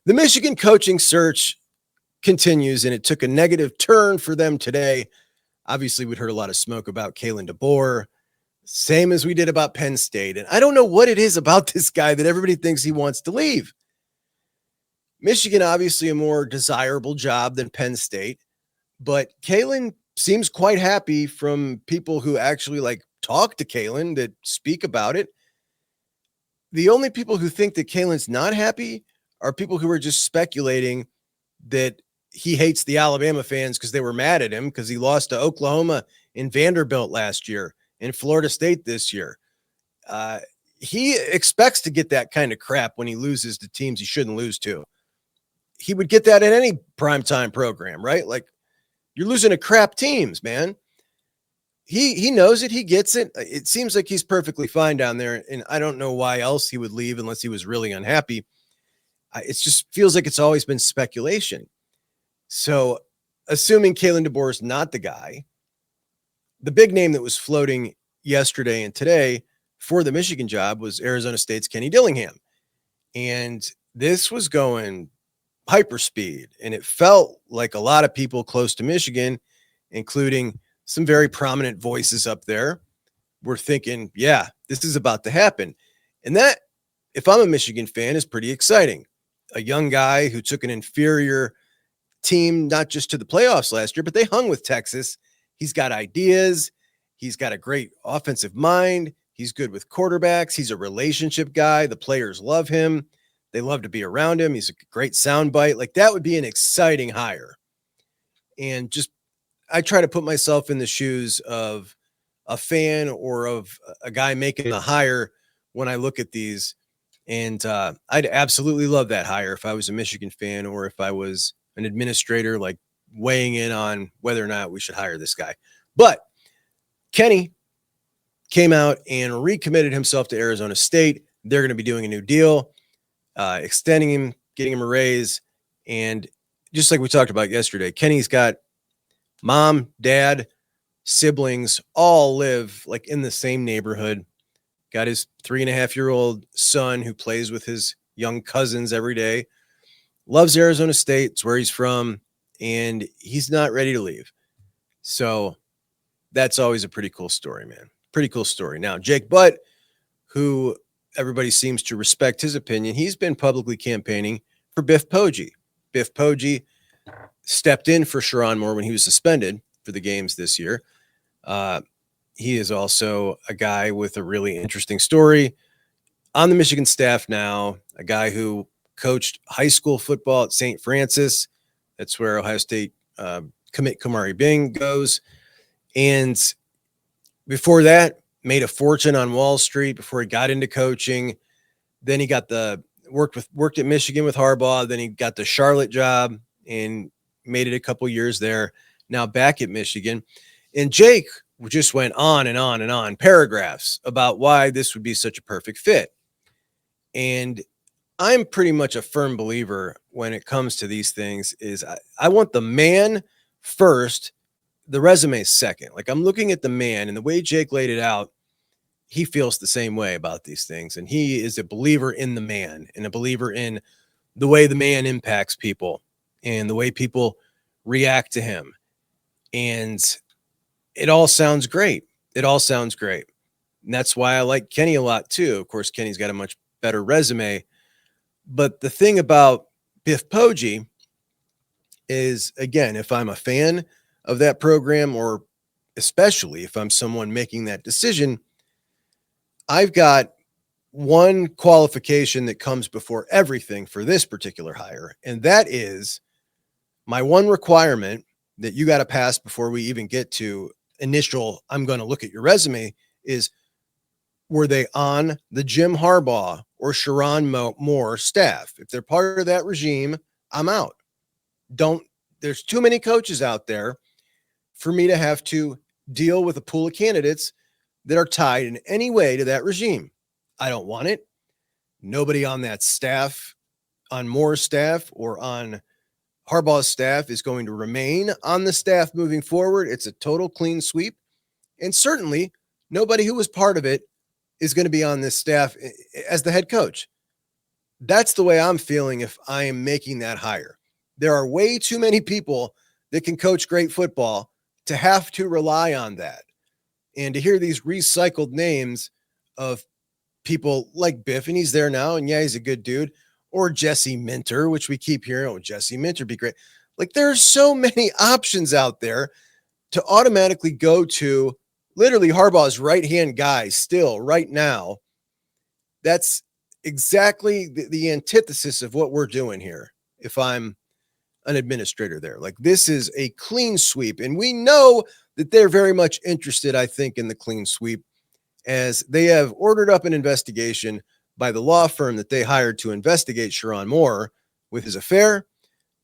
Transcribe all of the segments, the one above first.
The Michigan coaching search continues, and it took a negative turn for them today. Obviously, we'd heard a lot of smoke about Kalen DeBoer, same as we did about Penn State. And I don't know what it is about this guy that everybody thinks he wants to leave. Michigan, obviously a more desirable job than Penn State, but Kalen seems quite happy from people who actually talk to Kalen, that speak about it. The only people who think that Kalen's not happy are people who are just speculating that he hates the Alabama fans because they were mad at him because he lost to Oklahoma and Vanderbilt last year and Florida State this year. He expects to get that kind of crap when he loses to teams he shouldn't lose to. He would get that in any primetime program, right? Like, you're losing to crap teams, man. He knows it. He gets it. It seems like he's perfectly fine down there, and I don't know why else he would leave unless he was really unhappy. It just feels like it's always been speculation. So, assuming Kalen DeBoer is not the guy, the big name that was floating yesterday and today for the Michigan job was Arizona State's Kenny Dillingham. And this was going hyperspeed, and it felt like a lot of people close to Michigan, including some very prominent voices up there, were thinking, yeah, this is about to happen. And that, if I'm a Michigan fan, is pretty exciting. A young guy who took an inferior team, not just to the playoffs last year, but they hung with Texas. He's got ideas. He's got a great offensive mind. He's good with quarterbacks. He's a relationship guy. The players love him. They love to be around him. He's a great soundbite. Like, that would be an exciting hire. And just, I try to put myself in the shoes of a fan or of a guy making the hire when I look at these. And I'd absolutely love that hire if I was a Michigan fan, or if I was an administrator, like weighing in on whether or not we should hire this guy. But Kenny came out and recommitted himself to Arizona State. They're going to be doing a new deal, extending him, getting him a raise. And just like we talked about yesterday, Kenny's got mom, dad, siblings, all live like in the same neighborhood. Got his 3.5-year-old son who plays with his young cousins every day. Loves Arizona State. It's where he's from, and he's not ready to leave. So that's always a pretty cool story, man. Pretty cool story. Now, Jake Butt, who everybody seems to respect his opinion, he's been publicly campaigning for Biff Poggi. Biff Poggi stepped in for Sherrone Moore when he was suspended for the games this year. He is also a guy with a really interesting story on the Michigan staff now, a guy who coached high school football at St. Francis. That's where Ohio State commit Kamari Bing goes. And before that, made a fortune on Wall Street before he got into coaching. Then he got worked at Michigan with Harbaugh. Then he got the Charlotte job and made it a couple years there. Now back at Michigan. And Jake just went on and on and on, paragraphs about why this would be such a perfect fit. And I'm pretty much a firm believer when it comes to these things is I want the man first, the resume second. Like, I'm looking at the man, and the way Jake laid it out, he feels the same way about these things. And he is a believer in the man, and a believer in the way the man impacts people and the way people react to him. And it all sounds great. It all sounds great. And that's why I like Kenny a lot too. Of course, Kenny's got a much better resume. But the thing about Biff Poggi is, again, if I'm a fan of that program, or especially if I'm someone making that decision, I've got one qualification that comes before everything for this particular hire. And that is my one requirement that you got to pass before we even get to initial, I'm going to look at your resume, is, were they on the Jim Harbaugh or Sherrone Moore staff? If they're part of that regime, I'm out. There's too many coaches out there for me to have to deal with a pool of candidates that are tied in any way to that regime. I don't want it. Nobody on that staff, on Moore's staff or on Harbaugh's staff, is going to remain on the staff moving forward. It's a total clean sweep. And certainly nobody who was part of it is going to be on this staff as the head coach. That's the way I'm feeling if I am making that hire. There are way too many people that can coach great football to have to rely on that. And to hear these recycled names of people like Biff, and he's there now, and yeah, he's a good dude, or Jesse Minter, which we keep hearing, oh, Jesse Minter be great. Like, there's so many options out there to automatically go to literally Harbaugh's right-hand guy still right now. That's exactly the antithesis of what we're doing here. If I'm an administrator there, like, this is a clean sweep, and we know that they're very much interested, I think, in the clean sweep, as they have ordered up an investigation by the law firm that they hired to investigate Sharon Moore with his affair,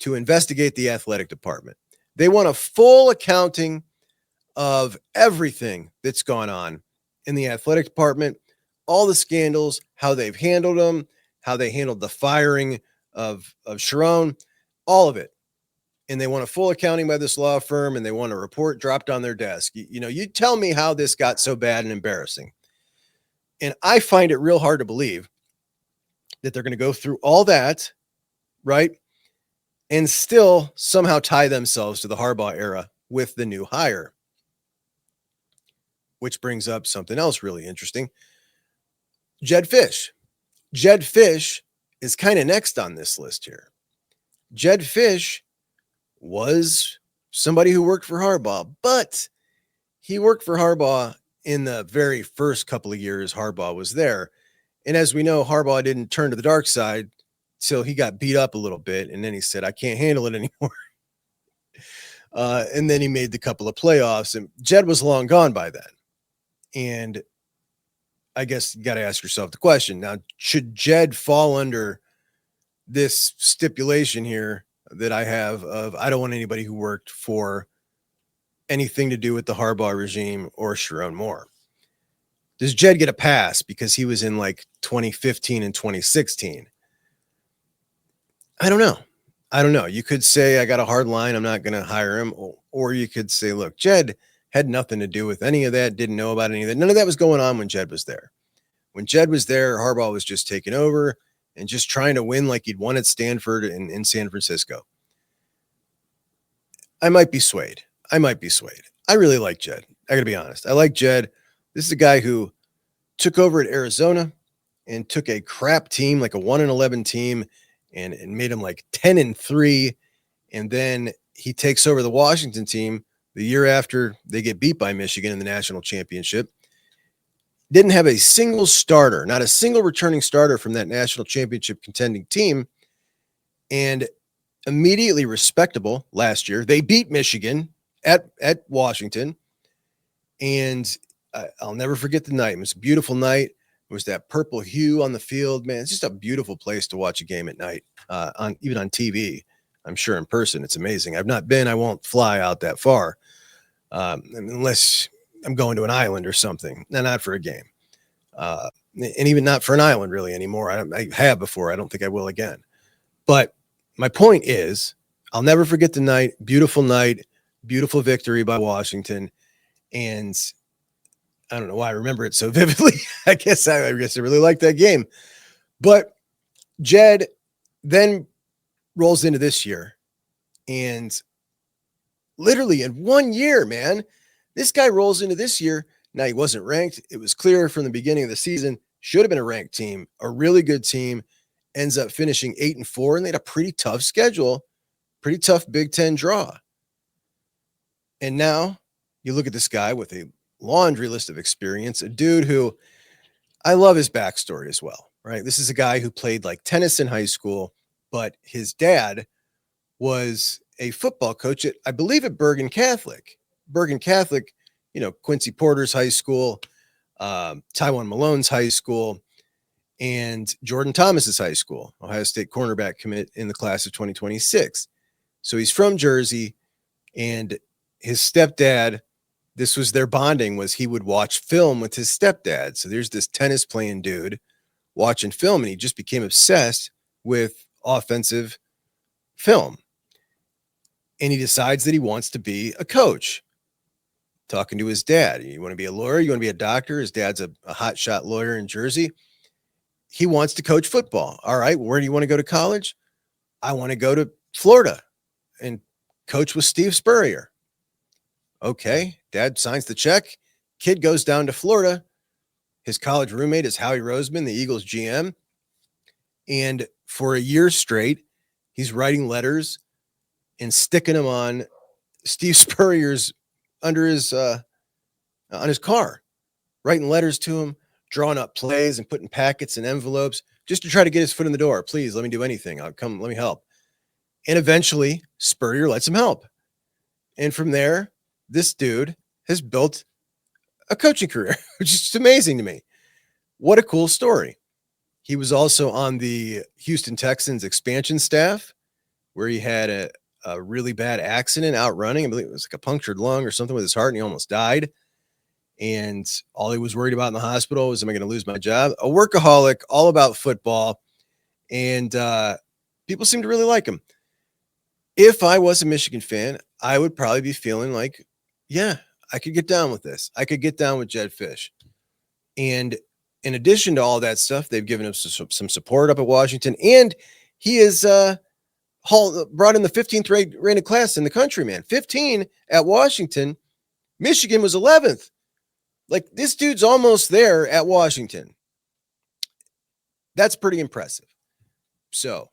to investigate the athletic department. They want a full accounting of everything that's gone on in the athletic department, all the scandals, how they've handled them, how they handled the firing of Sharon, all of it. And they want a full accounting by this law firm, and they want a report dropped on their desk. You tell me how this got so bad and embarrassing. And I find it real hard to believe that they're going to go through all that, right, and still somehow tie themselves to the Harbaugh era with the new hire. Which brings up something else really interesting. Jedd Fisch. Jedd Fisch is kind of next on this list here. Jedd Fisch was somebody who worked for Harbaugh, but he worked for Harbaugh in the very first couple of years Harbaugh was there. And as we know, Harbaugh didn't turn to the dark side till he got beat up a little bit. And then he said, I can't handle it anymore. And then he made the couple of playoffs, and Jedd was long gone by then. And I guess you got to ask yourself the question. Now, should Jedd fall under this stipulation here that I have of, I don't want anybody who worked for anything to do with the Harbaugh regime or Sharon Moore? Does Jedd get a pass because he was in like 2015 and 2016? I don't know. You could say I got a hard line, I'm not going to hire him. Or you could say, look, Jedd had nothing to do with any of that, didn't know about any of that. None of that was going on when Jedd was there. When Jedd was there, Harbaugh was just taking over and just trying to win like he'd won at Stanford and in San Francisco. I might be swayed. I really like Jedd. I got to be honest. I like Jedd. This is a guy who took over at Arizona and took a crap team, like a 1-11 team, and made him like 10-3. And then he takes over the Washington team the year after they get beat by Michigan in the national championship. Didn't have a single starter, not a single returning starter from that national championship contending team. And immediately respectable last year. They beat Michigan at Washington. And I'll never forget the night. It was a beautiful night. It was that purple hue on the field, man. It's just a beautiful place to watch a game at night, even on TV. I'm sure in person, it's amazing. I've not been. I won't fly out that far unless I'm going to an island or something. No, not for a game. And even not for an island really anymore. I have before. I don't think I will again. But my point is, I'll never forget the night. Beautiful night. Beautiful victory by Washington. And I don't know why I remember it so vividly. I guess I really liked that game. But Jedd then rolls into this year, and literally in 1 year, man, this guy rolls into this year. Now, he wasn't ranked. It was clear from the beginning of the season, should have been a ranked team, a really good team, ends up finishing 8-4, and they had a pretty tough schedule, pretty tough Big Ten draw. And now you look at this guy with a laundry list of experience, a dude who I love his backstory as well, right? This is a guy who played like tennis in high school, but his dad was a football coach at, I believe, at Bergen Catholic, Quincy Porter's high school, Tywone Malone's high school, and Jordan Thomas's high school, Ohio State cornerback commit in the class of 2026. So he's from Jersey, and his stepdad, this was their bonding, was he would watch film with his stepdad. So there's this tennis playing dude watching film, and he just became obsessed with offensive film. And he decides that he wants to be a coach. Talking to his dad, you want to be a lawyer? You want to be a doctor? His dad's a hotshot lawyer in Jersey. he wants to coach football. All right, where do you want to go to college? I want to go to Florida and coach with Steve Spurrier. Okay, dad signs the check. Kid goes down to Florida. His college roommate is Howie Roseman, the Eagles GM. And for a year straight, he's writing letters and sticking them on Steve Spurrier's under his on his car, writing letters to him, drawing up plays and putting packets and envelopes just to try to get his foot in the door. Please let me do anything. I'll come. Let me help. And eventually Spurrier lets him help. And from there, this dude has built a coaching career, which is just amazing to me. What a cool story. He was also on the Houston Texans expansion staff where he had a really bad accident out running. I believe it was like a punctured lung or something with his heart, and he almost died. And all he was worried about in the hospital was, am I going to lose my job? A workaholic, all about football. And people seem to really like him. If I was a Michigan fan, I would probably be feeling like, yeah, I could get down with this. I could get down with Jedd Fisch. And in addition to all that stuff, they've given him some support up at Washington. And he is brought in the 15th rated class in the country, man. 15 at Washington. Michigan was 11th. Like, this dude's almost there at Washington. That's pretty impressive. So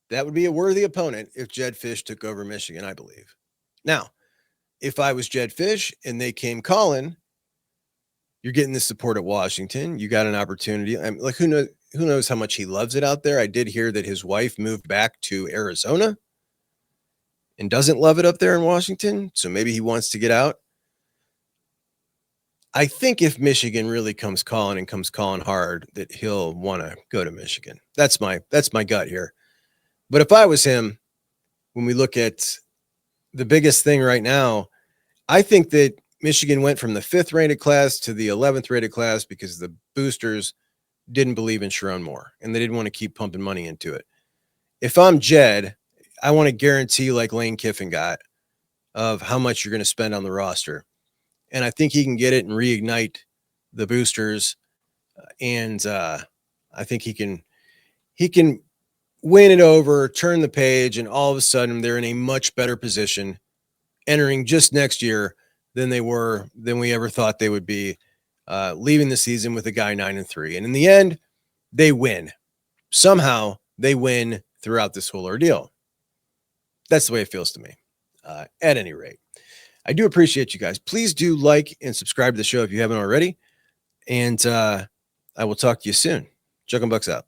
that would be a worthy opponent if Jedd Fisch took over Michigan, I believe. Now, if I was Jedd Fisch and they came calling, you're getting the support at Washington. You got an opportunity. I mean, like, who knows how much he loves it out there. I did hear that his wife moved back to Arizona and doesn't love it up there in Washington. So maybe he wants to get out. I think if Michigan really comes calling hard, that he'll want to go to Michigan. That's my gut here. But if I was him, when we look at the biggest thing right now, I think that Michigan went from the 5th rated class to the 11th rated class because the boosters didn't believe in Sharon Moore and they didn't want to keep pumping money into it. If I'm Jedd, I want to guarantee, like Lane Kiffin got, of how much you're going to spend on the roster. And I think he can get it and reignite the boosters. And I think he can win it over, turn the page, and all of a sudden they're in a much better position entering just next year than we ever thought they would be, leaving the season with a guy 9-3. And in the end, they win. Somehow they win throughout this whole ordeal. That's the way it feels to me. At any rate, I do appreciate you guys. Please do like and subscribe to the show if you haven't already. And I will talk to you soon. Chuck and Bucks out.